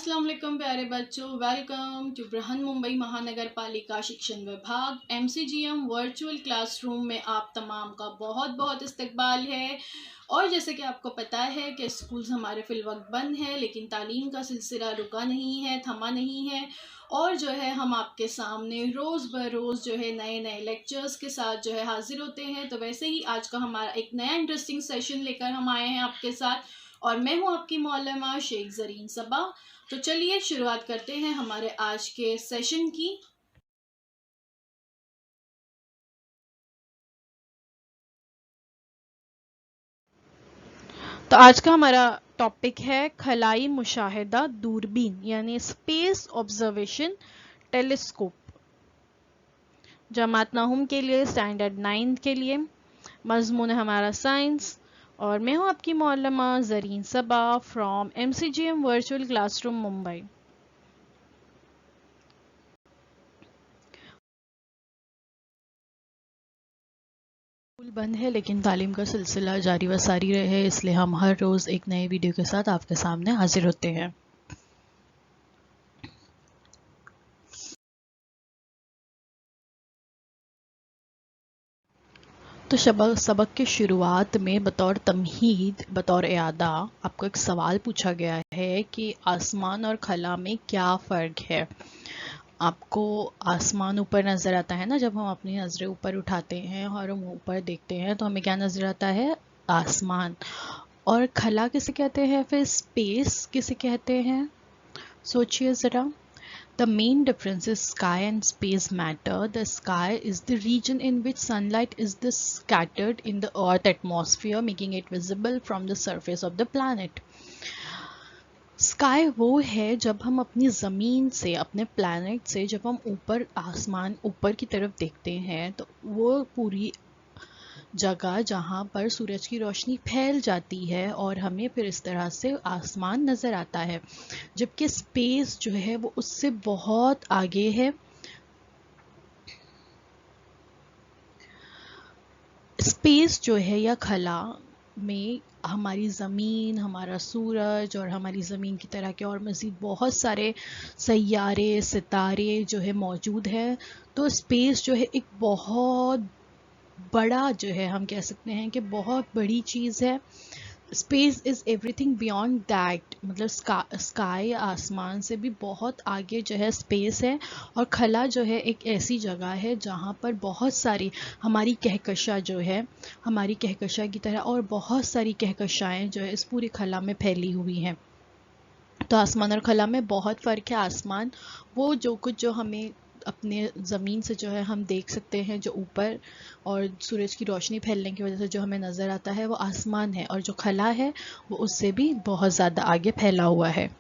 अस्सलाम वालेकुम प्यारे बच्चों, वेलकम टू बृहन मुंबई महानगर पालिका शिक्षण विभाग MCGM वर्चुअल क्लासरूम में आप तमाम का बहुत बहुत इस्तकबाल है। और जैसे कि आपको पता है कि स्कूल्स हमारे फिलवक्त बंद है, लेकिन तालीम का सिलसिला रुका नहीं है, थमा नहीं है। और जो है हम आपके सामने रोज़ ब रोज़ जो है नए नए लेक्चर्स के साथ जो है हाजिर होते हैं। तो वैसे ही आज का हमारा एक नया इंटरेस्टिंग सेशन लेकर हम आए हैं आपके साथ, और मैं हूं आपकी मौलमा शेख जरीन सबा। तो चलिए शुरुआत करते हैं हमारे आज के सेशन की। तो आज का हमारा टॉपिक है खलाई मुशाहिदा दूरबीन यानी स्पेस ऑब्जर्वेशन टेलीस्कोप। जमात नाहुम के लिए स्टैंडर्ड 9 के लिए मजमून है हमारा साइंस। और मैं हूं आपकी मौलमा Zarin Saba from MCGM virtual classroom Mumbai. School बंद है लेकिन तालीम का सिलसिला जारी व सारी रहे, इसलिए हम हर रोज़ एक नए वीडियो के साथ आपके सामने हाजिर होते हैं। तो सबक के शुरुआत में बतौर तमहीद, बतौर इयादा आपको एक सवाल पूछा गया है कि आसमान और खला में क्या फ़र्क है। आपको आसमान ऊपर नज़र आता है ना, जब हम अपनी नज़रें ऊपर उठाते हैं और हम ऊपर देखते हैं तो हमें क्या नज़र आता है? आसमान। और खला किसे कहते हैं, फिर स्पेस किसे कहते हैं? सोचिए ज़रा। The main difference is sky and space matter. The sky is the region in which sunlight is scattered in the earth atmosphere, making it visible from the surface of the planet. Sky वो है जब हम अपनी ज़मीन से, अपने planet से जब हम ऊपर आसमान ऊपर की तरफ देखते हैं तो वो पूरी जगह जहाँ पर सूरज की रोशनी फैल जाती है और हमें फिर इस तरह से आसमान नज़र आता है। जबकि स्पेस जो है वो उससे बहुत आगे है। स्पेस जो है या खला में हमारी ज़मीन, हमारा सूरज और हमारी ज़मीन की तरह के और मज़ीद बहुत सारे सैयारे, सितारे जो है मौजूद है। तो स्पेस जो है एक बहुत बड़ा जो है, हम कह सकते हैं कि बहुत बड़ी चीज़ है। Space is everything beyond that, मतलब स्काई आसमान से भी बहुत आगे जो है स्पेस है। और खला जो है एक ऐसी जगह है जहाँ पर बहुत सारी हमारी कहकशा जो है, हमारी कहकशा की तरह और बहुत सारी कहकशाएँ जो है इस पूरी खला में फैली हुई हैं। तो आसमान और खला में बहुत फ़र्क है। आसमान वो जो कुछ जो हमें अपने ज़मीन से जो है हम देख सकते हैं, जो ऊपर और सूरज की रोशनी फैलने की वजह से जो हमें नज़र आता है वो आसमान है, और जो खला है वो उससे भी बहुत ज़्यादा आगे फैला हुआ है।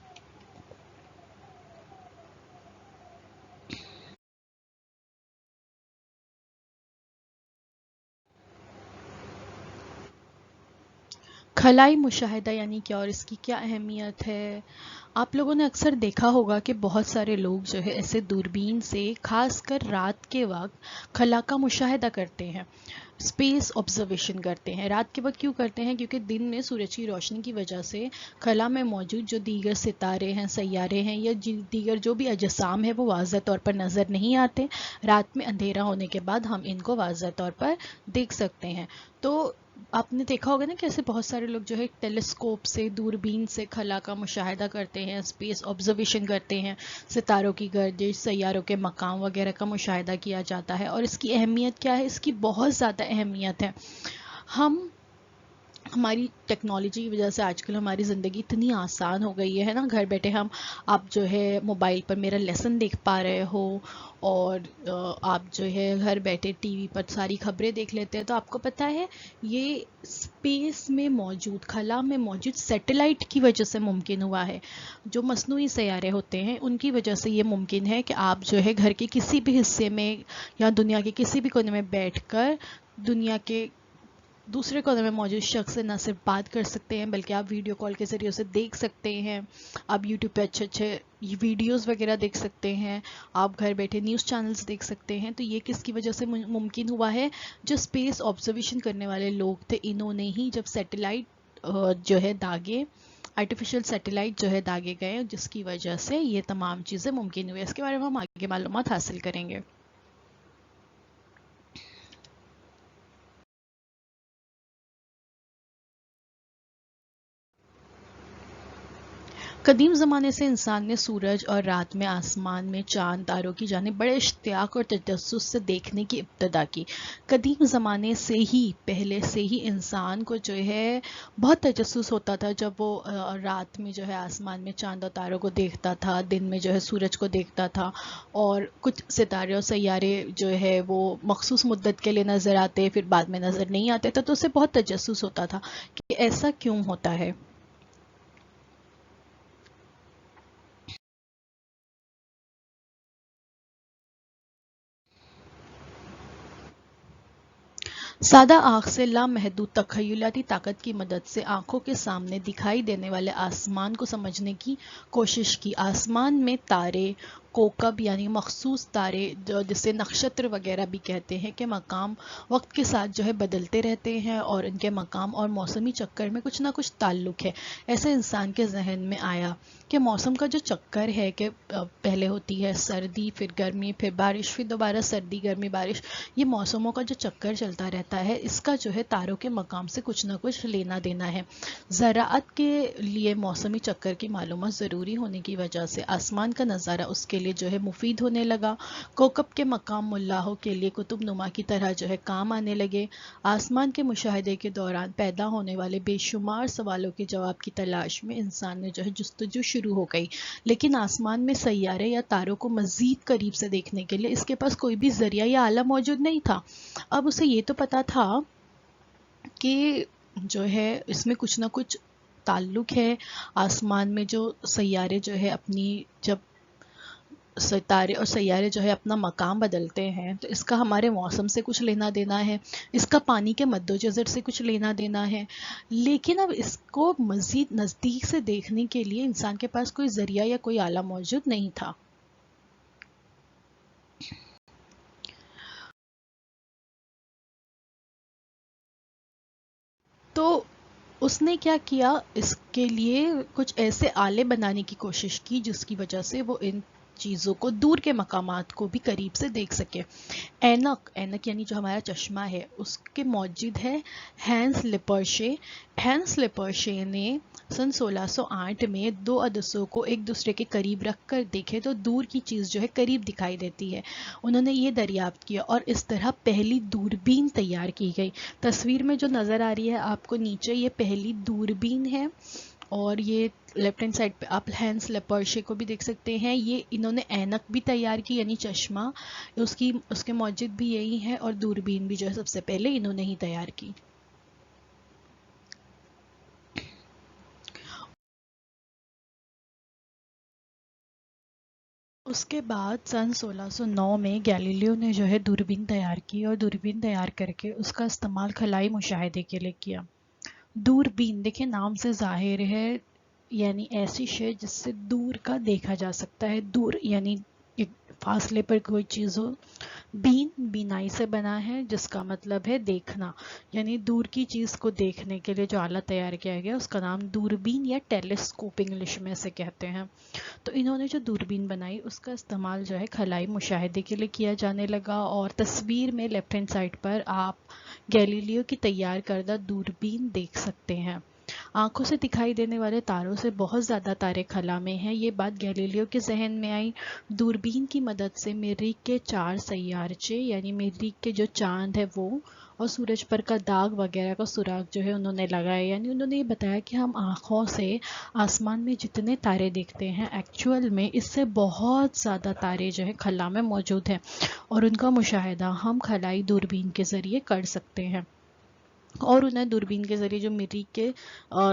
खलाई मुशाहिदा यानी क्या और इसकी क्या अहमियत है? आप लोगों ने अक्सर देखा होगा कि बहुत सारे लोग जो है ऐसे दूरबीन से खासकर रात के वक्त खला का मुशाहिदा करते हैं, स्पेस ऑब्जर्वेशन करते हैं। रात के वक्त क्यों करते हैं? क्योंकि दिन में सूरज की रोशनी की वजह से खला में मौजूद जो दीगर सितारे हैं, सैयारे हैं या दीगर जो भी अजसाम है वो वाज़ह तौर पर नज़र नहीं आते। रात में अंधेरा होने के बाद हम इनको वाज़ह तौर पर देख सकते हैं। तो आपने देखा होगा ना कैसे बहुत सारे लोग जो है टेलीस्कोप से, दूरबीन से खला का मुशाहिदा करते हैं, स्पेस ऑब्जर्वेशन करते हैं, सितारों की गर्दिश, सैयारों के मकाम वगैरह का मुशाहिदा किया जाता है। और इसकी अहमियत क्या है? इसकी बहुत ज़्यादा अहमियत है। हम हमारी टेक्नोलॉजी की वजह से आजकल हमारी ज़िंदगी इतनी आसान हो गई है ना। घर बैठे आप जो है मोबाइल पर मेरा लेसन देख पा रहे हो, और आप जो है घर बैठे टीवी पर सारी खबरें देख लेते हैं। तो आपको पता है ये स्पेस में मौजूद, खला में मौजूद सैटेलाइट की वजह से मुमकिन हुआ है। जो मसनूई सैयारे होते हैं उनकी वजह से ये मुमकिन है कि आप जो है घर के किसी भी हिस्से में या दुनिया के किसी भी कोने में बैठकर दुनिया के दूसरे कोने में मौजूद शख्स से न सिर्फ बात कर सकते हैं बल्कि आप वीडियो कॉल के ज़रिए उसे देख सकते हैं। आप यूट्यूब पे अच्छे अच्छे वीडियोस वगैरह देख सकते हैं। आप घर बैठे न्यूज़ चैनल्स देख सकते हैं। तो ये किसकी वजह से मुमकिन हुआ है? जो स्पेस ऑब्जर्वेशन करने वाले लोग थे, इन्होंने ही जब सैटेलाइट जो है दागे आर्टिफिशियल सैटेलाइट जो है दागे गए हैं, जिसकी वजह से ये तमाम चीज़ें मुमकिन हुई। इसके बारे में हम आगे मालूमात हासिल करेंगे। कदीम ज़माने से इंसान ने सूरज और रात में आसमान में चांद तारों की जानिब बड़े इश्तियाक और तजस्सुस से देखने की इब्तदा की। कदीम ज़माने से ही, पहले से ही इंसान को जो है बहुत तजस्सुस होता था जब वो रात में जो है आसमान में चांद और तारों को देखता था, दिन में जो है सूरज को देखता था। और कुछ सितारे और सैयारे जो है वो मखसूस मुद्दत के लिए नज़र आते, फिर बाद में नज़र नहीं आते थे, तो उससे बहुत तजस्सुस होता था कि ऐसा क्यों होता है। सादा आँख से लामहदूद तख़य्युलाती ताकत की मदद से आँखों के सामने दिखाई देने वाले आसमान को समझने की कोशिश की। आसमान में तारे, कोकब यानी मखसूस तारे जिसे नक्षत्र वगैरह भी कहते हैं, के मकाम वक्त के साथ जो है बदलते रहते हैं और इनके मकाम और मौसमी चक्कर में कुछ ना कुछ ताल्लुक है। ऐसे इंसान के जहन में आया कि मौसम का जो चक्कर है कि पहले होती है सर्दी, फिर गर्मी, फिर बारिश, फिर दोबारा सर्दी, गर्मी, बारिश, ये मौसमों का जो चक्कर चलता रहता है, इसका जो है तारों के मकाम से कुछ ना कुछ लेना देना है। ज़राअत के लिए मौसमी चक्कर की मालूमात ज़रूरी होने की वजह से आसमान का नज़ारा उसके लिए जो है मुफीद होने लगा। कोकब के मकाम मुल्लाहों के लिए कुतुब नुमा की तरह जो है काम आने लगे। आसमान के मुशाहिदे के दौरान पैदा होने वाले बेशुमार सवालों के जवाब की तलाश में इंसान ने जो है जुस्तजू शुरू हो गई। लेकिन आसमान में सैयारे या तारों को मज़ीद करीब से देखने के लिए इसके पास कोई भी ज़रिया या आला मौजूद नहीं था। अब उसे ये तो पता था कि जो है इसमें कुछ ना कुछ ताल्लुक है। आसमान में जो सैयारे जो है अपनी, जब सितारे और सैयारे जो है अपना मकाम बदलते हैं, तो इसका हमारे मौसम से कुछ लेना देना है, इसका पानी के मद्दोजज़र से कुछ लेना देना है। लेकिन अब इसको मज़ीद नज़दीक से देखने के लिए इंसान के पास कोई ज़रिया या कोई आला मौजूद नहीं था। तो उसने क्या किया, इसके लिए कुछ ऐसे आले बनाने की कोशिश की जिसकी वजह से वो इन चीज़ों को, दूर के मकामात को भी करीब से देख सके। ऐनक, ऐनक यानी जो हमारा चश्मा है, उसके मौजूद है हैंस लिपर्शे। हैंस लिपर्शे ने सन 1608 में दो अदसों को एक दूसरे के करीब रख कर देखे तो दूर की चीज़ जो है करीब दिखाई देती है। उन्होंने ये दरियाफ्त किया और इस तरह पहली दूरबीन तैयार की गई। तस्वीर में जो नज़र आ रही है आपको नीचे, ये पहली दूरबीन है। और ये लेफ्ट हैंड साइड पे आप हैंस लेपर्शे को भी देख सकते हैं। ये इन्होंने ऐनक भी तैयार की यानी चश्मा, उसकी उसके मौजूद भी यही है, और दूरबीन भी जो है सबसे पहले इन्होंने ही तैयार की। उसके बाद सन 1609 में गैलीलियो ने जो है दूरबीन तैयार की और दूरबीन तैयार करके उसका इस्तेमाल खलाई मुशाहिदे के लिए किया। दूरबीन देखिए नाम से जाहिर है, यानी ऐसी शय जिससे दूर का देखा जा सकता है। दूर यानी एक फासले पर कोई चीज़ हो। बीन बीनाई से बना है जिसका मतलब है देखना, यानी दूर की चीज़ को देखने के लिए जो आला तैयार किया गया उसका नाम दूरबीन या टेलीस्कोप इंग्लिश में से कहते हैं। तो इन्होंने जो दूरबीन बनाई उसका इस्तेमाल जो है खलाई मुशाहिदे के लिए किया जाने लगा। और तस्वीर में लेफ्ट हैंड साइड पर आप गैलीलियो की तैयार करदा दूरबीन देख सकते हैं। आंखों से दिखाई देने वाले तारों से बहुत ज़्यादा तारे खला में हैं, ये बात गैलीलियो के जहन में आई। दूरबीन की मदद से मरीख के चार सैयारचे यानी मरीख के जो चांद है वो, और सूरज पर का दाग वगैरह का सुराग जो है उन्होंने लगाया। यानी उन्होंने ये बताया कि हम आँखों से आसमान में जितने तारे देखते हैं, एक्चुअल में इससे बहुत ज़्यादा तारे जो है खला में मौजूद हैं, और उनका मुशाहिदा हम खलाई दूरबीन के ज़रिए कर सकते हैं। और उन्हें दूरबीन के ज़रिए जो मरीख के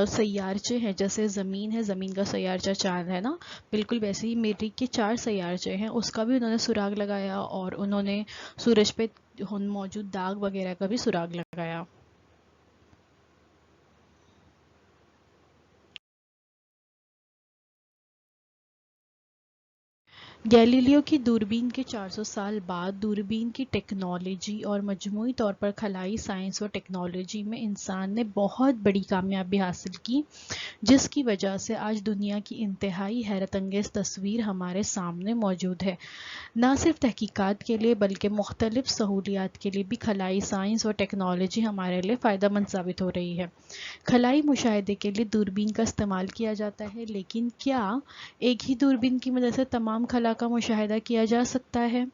सैयारचे हैं, जैसे ज़मीन है, ज़मीन का सैयारचा चाँद है ना, बिल्कुल वैसे ही मरीख के चार सैयारचे हैं, उसका भी उन्होंने सुराग लगाया, और उन्होंने सूरज पे मौजूद दाग वगैरह का भी सुराग लगाया। गैलीलियो की दूरबीन के 400 साल बाद दूरबीन की टेक्नोलॉजी और मजमूई तौर पर खलाई साइंस और टेक्नोलॉजी में इंसान ने बहुत बड़ी कामयाबी हासिल की, जिसकी वजह से आज दुनिया की इंतहाई हैरत अंगेज तस्वीर हमारे सामने मौजूद है। न सिर्फ तहकीकात के लिए बल्कि मुख्तलिफ सहूलियात के लिए भी खलाई साइंस और टेक्नोलॉजी हमारे लिए फ़ायदेमंद साबित हो रही है। खलाई मुशाहिदे के लिए दूरबीन का इस्तेमाल किया जाता है, लेकिन क्या एक ही दूरबीन की मदद से तमाम खला का मुशाहिदा किया जा सकता है?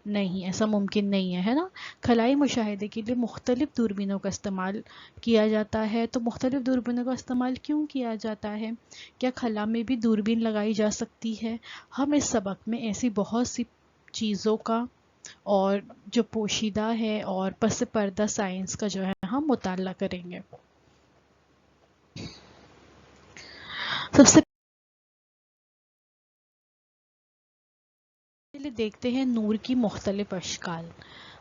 नहीं, ऐसा मुमकिन नहीं है ना। खलाई मुशाहिदे के लिए मुख्तलिफ दूरबीनों का इस्तेमाल किया जाता है। तो मुख्तलिफ दूरबीनों का इस्तेमाल क्यों किया जाता है? क्या खला में भी दूरबीन लगाई जा सकती है? हम इस सबक में ऐसी बहुत सी चीज़ों का और जो पोशीदा है और पस पर्दा साइंस का जो है हम मुताला करेंगे। सबसे पहले देखते हैं नूर की मुख्तलिफ अशकाल।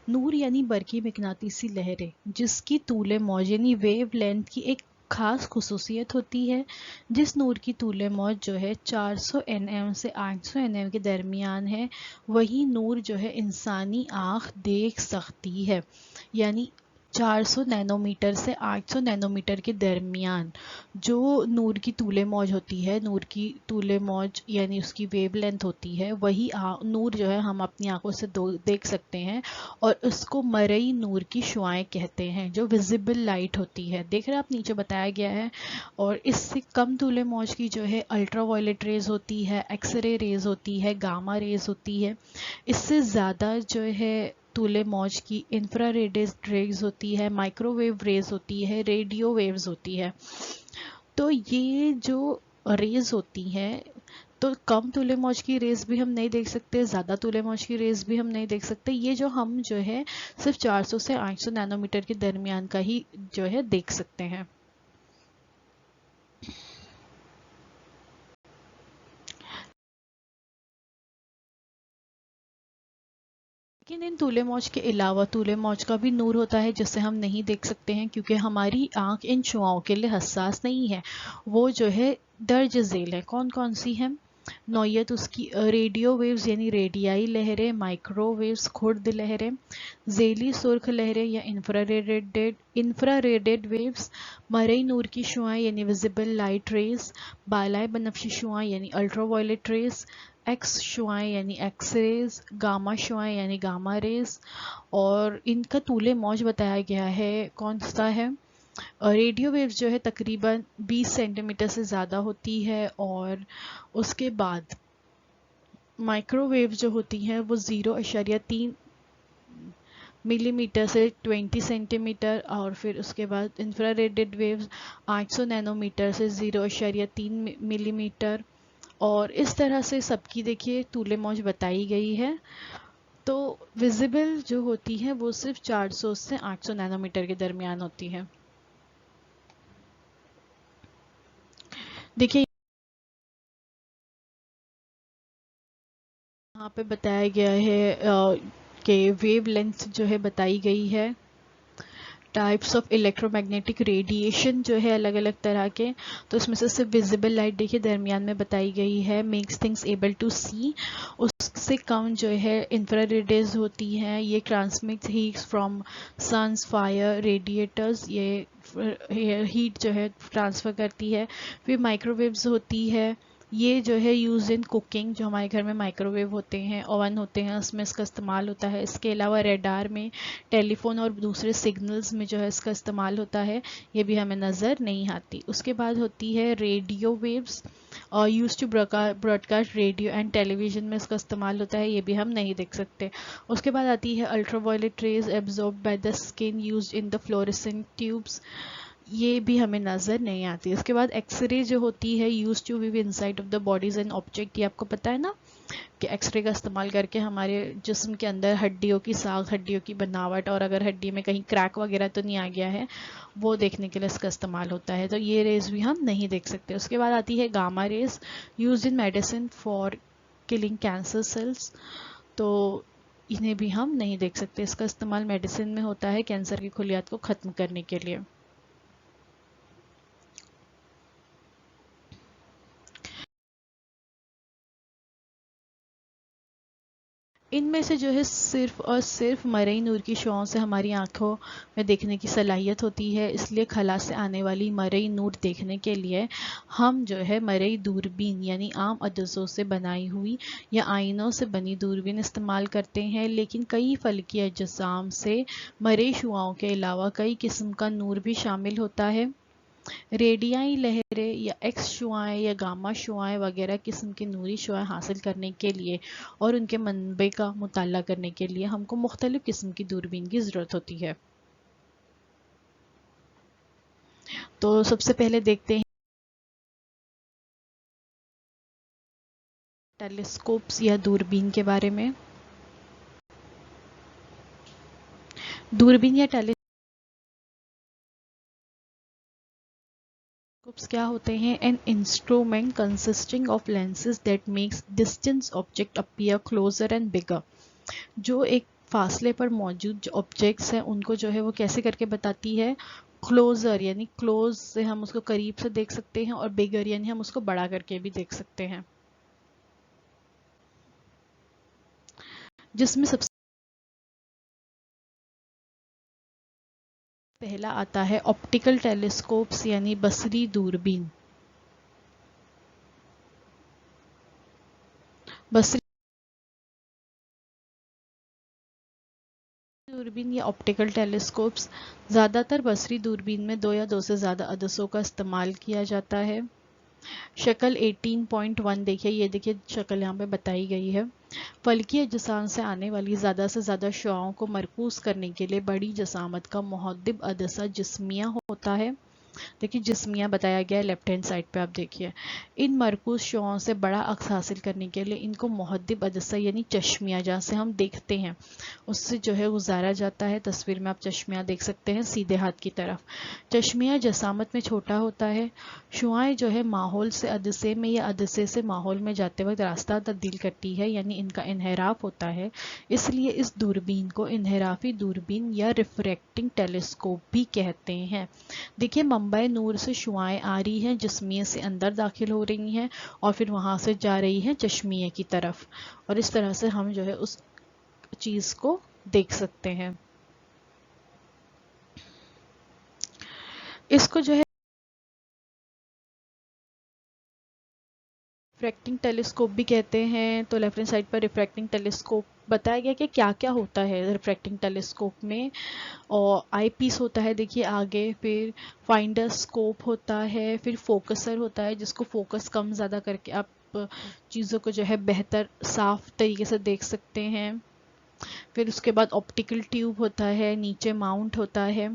नूर यानी बरकी मकनातीसी लहरें, जिसकी तूले मौज यानी वेव लेंथ की एक खास खसूसियत होती है। जिस नूर की तूले मौज जो है 400 nm से 800 nm के दरमियान है, वही नूर जो है इंसानी आँख देख सकती है। यानी 400 नैनोमीटर से 800 नैनोमीटर के दरमियान जो नूर की तूले मौज होती है, नूर की तूले मौज यानी उसकी वेवलेंथ होती है, वही नूर जो है हम अपनी आंखों से देख सकते हैं और उसको मरई नूर की शुआएं कहते हैं, जो विजिबल लाइट होती है। देख रहे हैं आप, नीचे बताया गया है। और इससे कम तूले मौज की जो है अल्ट्रा वायलेट रेज होती है, एक्सरे रेज होती है, गामा रेज होती है। इससे ज़्यादा जो है तूले मौज की इंफ्रारेड रेज होती है, माइक्रोवेव रेज होती है, रेडियो वेव्स होती है। तो ये जो रेज होती हैं, तो कम तूले मौज की रेज भी हम नहीं देख सकते, ज़्यादा तूले मौज की रेज भी हम नहीं देख सकते। ये जो हम जो है सिर्फ 400 से 800 नैनोमीटर के दरमियान का ही जो है देख सकते हैं। लेकिन इन तूले मौज के अलावा तूले मौज का भी नूर होता है जिसे हम नहीं देख सकते हैं, क्योंकि हमारी आंख इन शुआओं के लिए हसास नहीं है। वो जो है दर्ज झेल है। कौन कौन सी हैं? नौयत उसकी रेडियो वेव्स यानी रेडियाई लहरें, माइक्रोवेव्स खुर्द लहरें, झेली सुर्ख लहरें या इंफ्रारेडेड वेव्स, मरई नूर की शुआएं यानी विजिबल लाइट रेज, बालाए बनफशी शुआएं यानी अल्ट्रावायलेट रेज, एक्स शुआएं यानी एक्स रेज, गामा शुआएं यानी गामा रेज। और इनका तूले मौज बताया गया है कौन सा है? रेडियो वेव्स जो है तकरीबन 20 सेंटीमीटर से ज़्यादा होती है। और उसके बाद माइक्रोवेव जो होती हैं वो 0.3 मिलीमीटर से 20 सेंटीमीटर। और फिर उसके बाद इंफ्रारेड वेव्स 800 नैनोमीटर से 0.3 मिलीमीटर। और इस तरह से सबकी देखिए तूले मौज बताई गई है। तो विजिबल जो होती है वो सिर्फ 400 से 800 नैनोमीटर के दरमियान होती है। देखिए यहाँ पे बताया गया है कि वेव लेंथ जो है बताई गई है। टाइप्स ऑफ इलेक्ट्रोमैग्नेटिक रेडिएशन जो है अलग अलग तरह के, तो उसमें से सिर्फ विजिबल लाइट देखिए दरमियान में बताई गई है, makes things able to see. उससे कम जो है इंफ्रारेड रेज होती हैं, ये transmit heat from suns fire radiators, ये हीट जो है ट्रांसफ़र करती है। फिर माइक्रोवेव्स होती है, ये जो है यूज इन कुकिंग, जो हमारे घर में माइक्रोवेव होते हैं, ओवन होते हैं, उसमें इसका इस्तेमाल होता है। इसके अलावा रेडार में, टेलीफोन और दूसरे सिग्नल्स में जो है इसका इस्तेमाल होता है, ये भी हमें नज़र नहीं आती। उसके बाद होती है रेडियो वेव्स, और use to broadcast radio and television में इसका इस्तेमाल होता है, ये भी हम नहीं देख सकते। उसके बाद आती है ultraviolet rays absorb by the skin use in the fluorescent tubes, ये भी हमें नज़र नहीं आती। उसके बाद एक्सरे जो होती है use to view inside of the bodies and object, ये आपको पता है ना कि एक्सरे का इस्तेमाल करके हमारे जिस्म के अंदर हड्डियों की साख, हड्डियों की बनावट, और अगर हड्डी में कहीं क्रैक वगैरह तो नहीं आ गया है, वो देखने के लिए इसका इस्तेमाल होता है। तो ये रेज भी हम नहीं देख सकते। उसके बाद आती है gamma rays use in medicine for killing cancer cells, तो इन्हें भी हम नहीं देख सकते। इसका इस्तेमाल मेडिसिन में होता है कैंसर की खुलियात को ख़त्म करने के लिए। इनमें से जो है सिर्फ और सिर्फ मरई नूर की शुआओं से हमारी आंखों में देखने की सलाहियत होती है, इसलिए खला से आने वाली मरई नूर देखने के लिए हम जो है मरई दूरबीन यानी आम अदसों से बनाई हुई या आईनों से बनी दूरबीन इस्तेमाल करते हैं। लेकिन कई फलकी अजसाम से मरई शुआओं के अलावा कई किस्म का नूर भी शामिल होता है। रेडियाई लहरें या एक्स शुआएं या गामा शुआएं वगैरह किस्म की नूरी शुआएं हासिल करने के लिए और उनके मनबे का मुताला करने के लिए हमको मुख्तलिफ किस्म की दूरबीन की ज़रूरत होती है। तो सबसे पहले देखते हैं टेलीस्कोप्स या दूरबीन के बारे में। दूरबीन या टेलीस्कोप्स क्या होते हैं? An instrument consisting of lenses that makes distance object appear closer and bigger. जो एक फासले पर मौजूद जो ऑब्जेक्ट्स हैं उनको जो है वो कैसे करके बताती है? क्लोजर यानी क्लोज से हम उसको करीब से देख सकते हैं और बिगर यानी हम उसको बड़ा करके भी देख सकते हैं। जिसमें सबसे पहला आता है ऑप्टिकल टेलीस्कोप्स यानी बसरी दूरबीन। बसरी दूरबीन या ऑप्टिकल टेलीस्कोप्स ज़्यादातर बसरी दूरबीन में दो या दो से ज़्यादा अदसों का इस्तेमाल किया जाता है। शक्ल 18.1 देखिए, ये देखिए शक्ल यहाँ पे बताई गई है। फलकी अजसाम से आने वाली ज़्यादा से ज़्यादा शुआओं को मरकूज करने के लिए बड़ी जसामत का मुहद्दिब अदसा जिस्मिया होता है। देखिए जिस्मिया बताया गया है लेफ्ट हैंड साइड पे, आप देखिए। इन मरकूज शुआओं से बड़ा अक्स हासिल करने के लिए इनको मुहद्दिब अदसा यानी चश्मिया, जहाँ से हम देखते हैं उससे जो है गुजारा जाता है। तस्वीर में आप चश्मिया देख सकते हैं सीधे हाथ की तरफ। चश्मिया जसामत में छोटा होता है। शुआएं जो है माहौल से अदसे में या अदसे से माहौल में जाते वक्त रास्ता तब्दील करती है, यानी इनका इनहराफ होता है। इसलिए इस दूरबीन को इनहराफी दूरबीन या रिफ्रैक्टिंग टेलीस्कोप भी कहते हैं। देखिए मुंबई नूर से शुआएं आ रही हैं, जिस्मिया से अंदर दाखिल हो रही हैं और फिर वहां से जा रही हैं चश्मिया की तरफ, और इस तरह से हम जो है उस चीज को देख सकते हैं। इसको जो है रिफ्रैक्टिंग टेलीस्कोप भी कहते हैं। तो लेफ्ट हैंड साइड पर रिफ्रैक्टिंग टेलीस्कोप बताया गया कि क्या क्या होता है रिफ्रैक्टिंग टेलीस्कोप में। और आई पीस होता है देखिए आगे, फिर फाइंडर स्कोप होता है, फिर फोकसर होता है जिसको फोकस कम ज़्यादा करके आप चीज़ों को जो है बेहतर साफ तरीके से देख सकते हैं। फिर उसके बाद ऑप्टिकल ट्यूब होता है, नीचे माउंट होता है।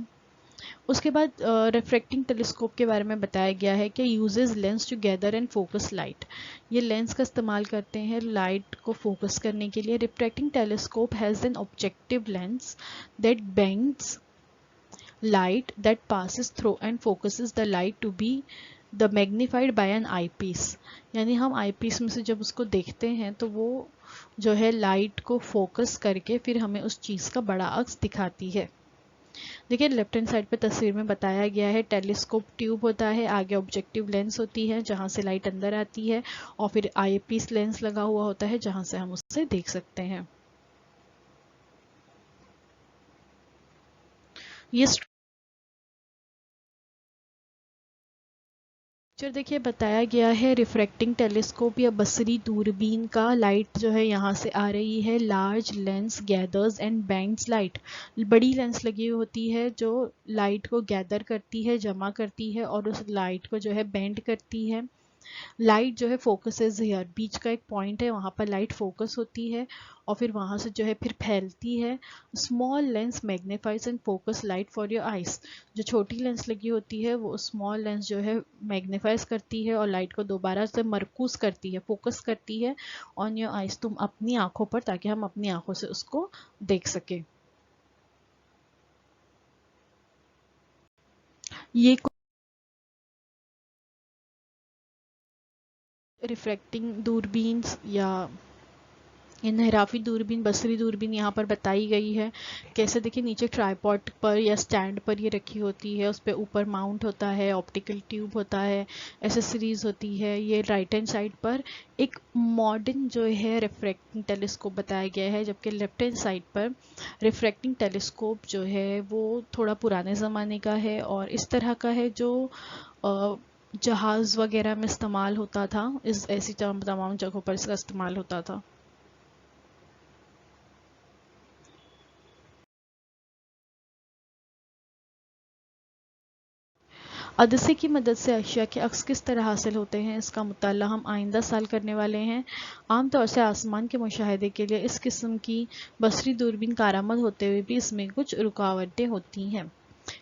उसके बाद रिफ्रैक्टिंग टेलीस्कोप के बारे में बताया गया है कि uses lens to gather and focus light. ये लेंस का इस्तेमाल करते हैं लाइट को फोकस करने के लिए। Refracting telescope has an objective lens that bends light that passes through and focuses the light to be the magnified by an eyepiece। यानी हम eyepiece में से जब उसको देखते हैं तो वो जो है लाइट को फोकस करके फिर हमें उस चीज़ का बड़ा अक्स दिखाती है। देखिए लेफ्ट हैंड साइड पे तस्वीर में बताया गया है टेलीस्कोप ट्यूब होता है, आगे ऑब्जेक्टिव लेंस होती है जहाँ से लाइट अंदर आती है, और फिर आईपीस लेंस लगा हुआ होता है जहाँ से हम उससे देख सकते हैं। ये पिक्चर देखिए बताया गया है रिफ्रैक्टिंग टेलीस्कोप या बसरी दूरबीन का। लाइट जो है यहाँ से आ रही है, large lens gathers and bands light. बड़ी लेंस लगी होती है जो लाइट को गैदर करती है, जमा करती है और उस लाइट को जो है बेंड करती है। लाइट जो है फोकसेस हियर, बीच का एक पॉइंट है वहाँ पर लाइट फोकस होती है और फिर वहाँ से जो है फिर फैलती है। Small lens magnifies and focus light for your eyes. जो छोटी लेंस लगी होती है वो स्मॉल लेंस जो है मैग्नीफाइज करती है और लाइट को दोबारा से मरकूज करती है, फोकस करती है ऑन योर आइज, तुम अपनी आंखों पर, ताकि हम अपनी आंखों से उसको देख सके। ये रिफ्रैक्टिंग दूरबीन्स या इनहराफी दूरबीन, बसरी दूरबीन यहाँ पर बताई गई है। कैसे देखिए, नीचे ट्राइपॉड पर या स्टैंड पर ये रखी होती है, उस पर ऊपर माउंट होता है, ऑप्टिकल ट्यूब होता है, एसेसरीज होती है। ये राइट हैंड साइड पर एक मॉडर्न जो है रिफ्रैक्टिंग टेलीस्कोप बताया गया है, जबकि लेफ्ट हैंड साइड पर रिफ्रैक्टिंग टेलीस्कोप जो है वो थोड़ा पुराने ज़माने का है और इस तरह का है जो जहाज़ वगैरह में इस्तेमाल होता था। इस ऐसी तमाम जगहों पर इसका इस्तेमाल होता था। अदसे की मदद से अशिया के अक्स किस तरह हासिल होते हैं, इसका मुताला हम आइंदा साल करने वाले हैं। आमतौर से आसमान के मुशाहदे के लिए इस किस्म की बसरी दूरबीन कारआमद होते हुए भी इसमें कुछ रुकावटें होती हैं।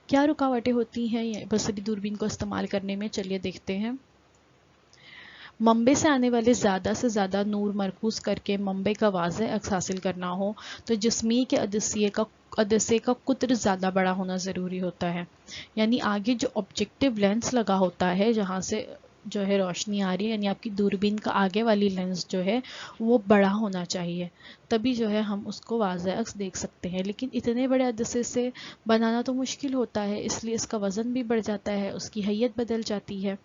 क्या रुकावटें होती हैं ये बसरी दूरबीन को इस्तेमाल करने में, चलिए देखते हैं। मंबे से आने वाले ज़्यादा से ज़्यादा नूर मरकूज़ करके मंबे का वाज़ेह अक्स हासिल करना हो तो जिस्मी के अदसे का कुत्र ज़्यादा बड़ा होना ज़रूरी होता है। यानी आगे जो ऑब्जेक्टिव लेंस लगा होता है, जहाँ से जो है रोशनी आ रही है, यानी आपकी दूरबीन का आगे वाली लेंस जो है वो बड़ा होना चाहिए, तभी जो है हम उसको वाज़ेह अक्स देख सकते हैं। लेकिन इतने बड़े अदसे से बनाना तो मुश्किल होता है, इसलिए इसका वज़न भी बढ़ जाता है, उसकी हैयत बदल जाती है।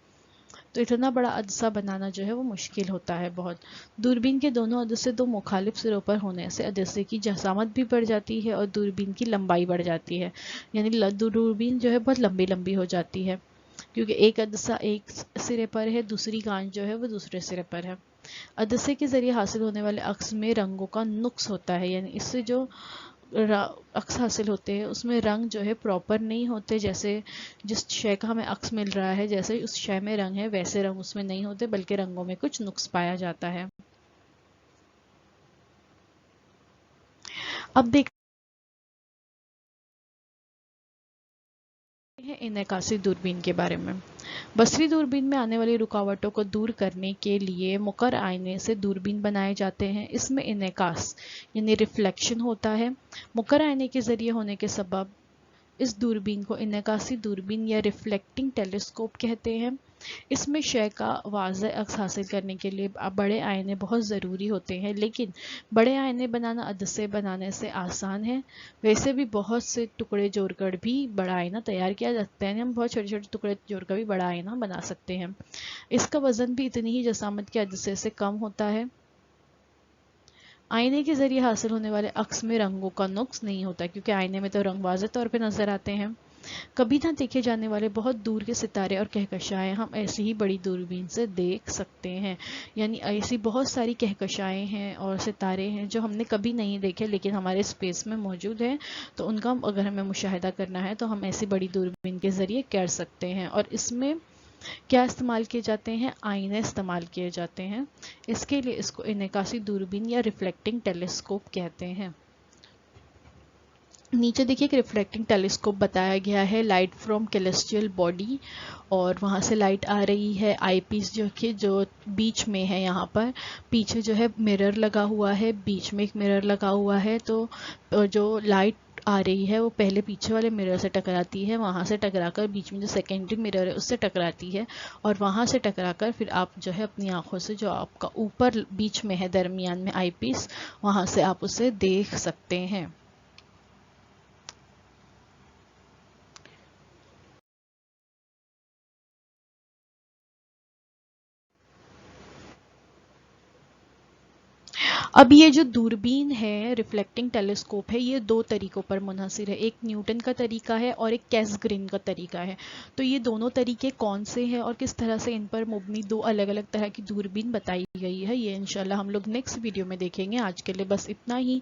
तो इतना बड़ा अदसा बनाना जो है वो मुश्किल होता है बहुत। दूरबीन के दोनों अदसे दो मुखालिफ सिरों पर होने से अदसे की जसामत भी बढ़ जाती है और दूरबीन की लंबाई बढ़ जाती है। यानी दूरबीन जो है बहुत लंबी लंबी हो जाती है, क्योंकि एक अदसा एक सिरे पर है, दूसरी कांच जो है वो दूसरे सिरे पर है। अदसे के ज़रिए हासिल होने वाले अक्स में रंगों का नुक्स होता है, यानी इससे जो अक्स हासिल होते हैं उसमें रंग जो है प्रॉपर नहीं होते। जैसे जिस शय का हमें अक्स मिल रहा है, जैसे उस शय में रंग है वैसे रंग उसमें नहीं होते, बल्कि रंगों में कुछ नुक्स पाया जाता है। अब देखते हैं इनकासी दूरबीन के बारे में। बसरी दूरबीन में आने वाली रुकावटों को दूर करने के लिए मुकर आईने से दूरबीन बनाए जाते हैं। इसमें इनकास यानी रिफ्लेक्शन होता है। मुकर आईने के जरिए होने के सबब इस दूरबीन को इनकासी दूरबीन या रिफ्लेक्टिंग टेलीस्कोप कहते हैं। इसमें शय का वाज़ेह अक्स हासिल करने के लिए बड़े आईने बहुत ज़रूरी होते हैं, लेकिन बड़े आईने बनाना अदसे बनाने से आसान है। वैसे भी बहुत से टुकड़े जोड़कर भी बड़ा आईना तैयार किया जा सकता है, हम बहुत छोटे छोटे टुकड़े जोड़कर भी बड़ा आईना बना सकते हैं। इसका वज़न भी इतनी ही जसामत के अदसे से कम होता है। आईने के ज़रिए हासिल होने वाले अक्स में रंगों का नुक्स नहीं होता, क्योंकि आईने में तो रंग वाज़ेह तौर पे नज़र आते हैं। कभी ना देखे जाने वाले बहुत दूर के सितारे और कहकशाएं हम ऐसी ही बड़ी दूरबीन से देख सकते हैं। यानी ऐसी बहुत सारी कहकशाएं हैं और सितारे हैं जो हमने कभी नहीं देखे, लेकिन हमारे स्पेस में मौजूद हैं। तो उनका अगर हमें मुशाहिदा करना है तो हम ऐसी बड़ी दूरबीन के ज़रिए कर सकते हैं। और इसमें क्या इस्तेमाल किए जाते हैं, आईने इस्तेमाल किए जाते हैं। इसके लिए इसको इनकासी दूरबीन या रिफ्लेक्टिंग टेलीस्कोप कहते हैं। नीचे देखिए एक रिफ्लेक्टिंग टेलीस्कोप बताया गया है, लाइट फ्रॉम कैलेस्टियल बॉडी, और वहाँ से लाइट आ रही है आईपीस जो कि जो बीच में है। यहाँ पर पीछे जो है मिरर लगा हुआ है, बीच में एक मिरर लगा हुआ है। तो जो लाइट आ रही है वो पहले पीछे वाले मिरर से टकराती है, वहाँ से टकराकर बीच में जो सेकेंडरी मिरर है उससे टकराती है, और वहाँ से टकराकर फिर आप जो है अपनी आंखों से जो आपका ऊपर बीच में है दरमियान में आईपीस, वहाँ से आप उसे देख सकते हैं। अब ये जो दूरबीन है, रिफ्लेक्टिंग टेलीस्कोप है, ये दो तरीकों पर मुनहसर है। एक न्यूटन का तरीका है और एक कैसग्रिन का तरीका है। तो ये दोनों तरीके कौन से हैं और किस तरह से इन पर मुबनी दो अलग अलग तरह की दूरबीन बताई गई है, ये इंशाल्लाह हम लोग नेक्स्ट वीडियो में देखेंगे। आज के लिए बस इतना ही।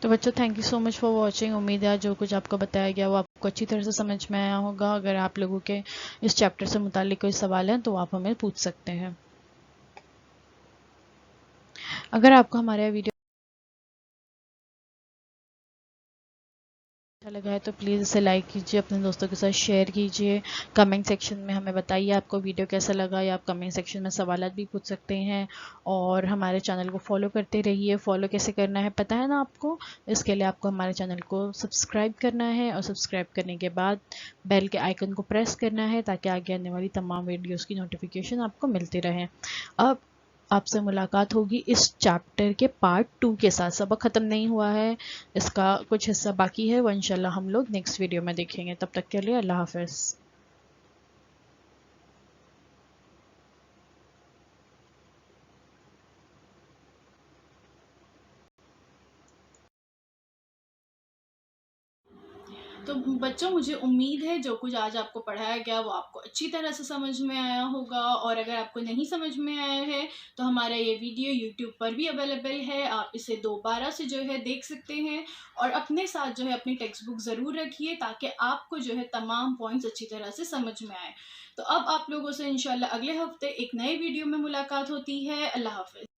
तो बच्चों, thank you so much for watching. उम्मीद है जो कुछ आपको बताया गया वो आपको अच्छी तरह से समझ में आया होगा। अगर आप लोगों के इस चैप्टर से मुतालिक कोई सवाल हैं तो आप हमें पूछ सकते हैं। अगर आपको हमारा वीडियो अच्छा लगा है तो प्लीज़ इसे लाइक कीजिए, अपने दोस्तों के साथ शेयर कीजिए। कमेंट सेक्शन में हमें बताइए आपको वीडियो कैसा लगा, या आप कमेंट सेक्शन में सवालात भी पूछ सकते हैं। और हमारे चैनल को फॉलो करते रहिए। फॉलो कैसे करना है पता है ना आपको? इसके लिए आपको हमारे चैनल को सब्सक्राइब करना है, और सब्सक्राइब करने के बाद बेल के आइकन को प्रेस करना है, ताकि आगे आने वाली तमाम वीडियोज़ की नोटिफिकेशन आपको मिलती रहें। अब आपसे मुलाकात होगी इस चैप्टर के पार्ट 2 के साथ। सबक ख़त्म नहीं हुआ है, इसका कुछ हिस्सा बाकी है, वो इंशाल्लाह हम लोग नेक्स्ट वीडियो में देखेंगे। तब तक के लिए अल्लाह हाफ़िज़। तो बच्चों, मुझे उम्मीद है जो कुछ आज आपको पढ़ाया गया वो आपको अच्छी तरह से समझ में आया होगा। और अगर आपको नहीं समझ में आया है तो हमारा ये वीडियो यूट्यूब पर भी अवेलेबल है, आप इसे दोबारा से जो है देख सकते हैं। और अपने साथ जो है अपनी टेक्स्ट बुक ज़रूर रखिए, ताकि आपको जो है तमाम पॉइंट्स अच्छी तरह से समझ में आए। तो अब आप लोगों से इंशाल्लाह अगले हफ्ते एक नए वीडियो में मुलाकात होती है। अल्लाह हाफ़िज़।